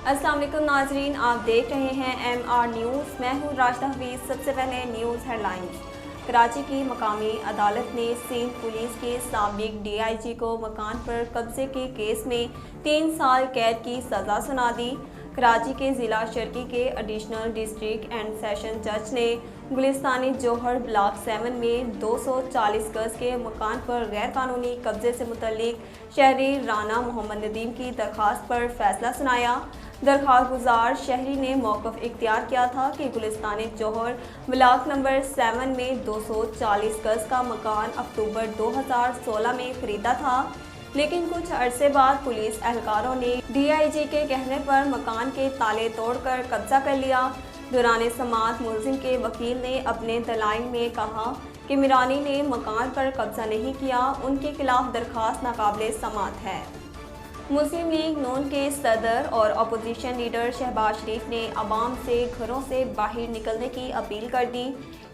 अस्सलाम वालेकुम नाजरीन, आप देख रहे हैं MR न्यूज़। मैं हूँ राशिदा हफीज़। सबसे पहले न्यूज़ हेडलाइंस। कराची की मकामी अदालत ने सिंध पुलिस के साबिक DIG को मकान पर कब्जे के केस में 3 साल कैद की सज़ा सुना दी। कराची के ज़िला शर्की के एडिशनल डिस्ट्रिक्ट एंड सेशन जज ने गुलिस्तानी जौहर ब्लॉक 7 में 240 गज के मकान पर गैर कानूनी कब्जे से मुतल्लिक शहरी राना मोहम्मद नदीम की दरख्वास्त पर फैसला सुनाया। दरख्वास्त गुजार शहरी ने मौक़िफ़ इख्तियार किया था कि गुलिस्तानी जौहर ब्लॉक नंबर 7 में 240 गज का मकान अक्टूबर 2016 में खरीदा था, लेकिन कुछ अरसे बाद पुलिस एहलकारों ने DIG के कहने पर मकान के ताले तोड़कर कब्जा कर लिया। दौरान समाअत मुलजिम के वकील ने अपने दलाइल में कहा कि मिरानी ने मकान पर कब्जा नहीं किया, उनके खिलाफ दरख्वास्त नाकाबिले समाअत है। मुस्लिम लीग नून के सदर और अपोजिशन लीडर शहबाज शरीफ ने अवाम से घरों से बाहर निकलने की अपील कर दी।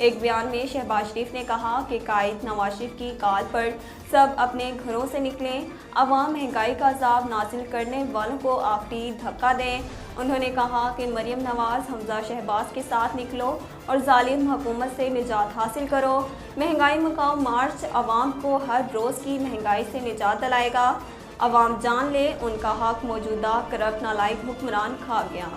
एक बयान में शहबाज शरीफ ने कहा कि कायद नवाज शरीफ की कॉल पर सब अपने घरों से निकलें, अवाम महंगाई का अज़ाब नाजिल करने वालों को आखिरी धक्का दें। उन्होंने कहा कि मरियम नवाज हमजा शहबाज के साथ निकलो और जालिम हुकूमत से निजात हासिल करो। महंगाई मकाओ मार्च अवाम को हर रोज़ की महंगाई से निजात दिलाएगा। अवाम जान ले उनका हक मौजूदा करप्ट नालायक हुक्मरान खा गया।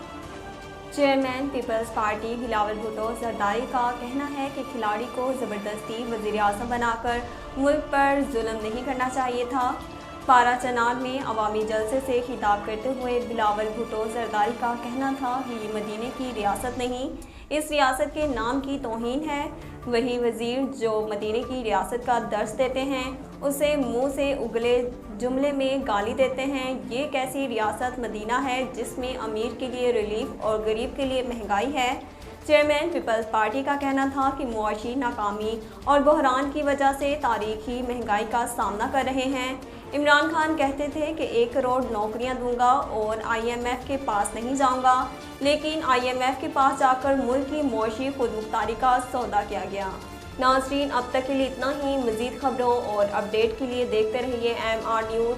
चेयरमैन पीपल्स पार्टी बिलावल भुट्टो जरदारी का कहना है कि खिलाड़ी को ज़बरदस्ती वज़ीर आज़म बनाकर मुल्क पर जुल्म नहीं करना चाहिए था। पारा चनार में अवामी जलसे से खिताब करते हुए बिलावल भुट्टो जरदारी का कहना था कि ये मदीने की रियासत नहीं, इस रियासत के नाम की तौहीन है। वही वज़ीर जो मदीने की रियासत का दर्स देते हैं उसे मुंह से उगले जुमले में गाली देते हैं। ये कैसी रियासत मदीना है जिसमें अमीर के लिए रिलीफ और गरीब के लिए महंगाई है। चेयरमैन पीपल्स पार्टी का कहना था कि मुआशी नाकामी और बहरान की वजह से तारीखी महंगाई का सामना कर रहे हैं। इमरान खान कहते थे कि 1 करोड़ नौकरियां दूंगा और IMF के पास नहीं जाऊंगा, लेकिन IMF के पास जाकर मुल्क की मुआशी खुदमुख्तारी का सौदा किया गया। नाज़रीन, अब तक के लिए इतना ही। मज़ीद खबरों और अपडेट के लिए देखते रहिए MR न्यूज़।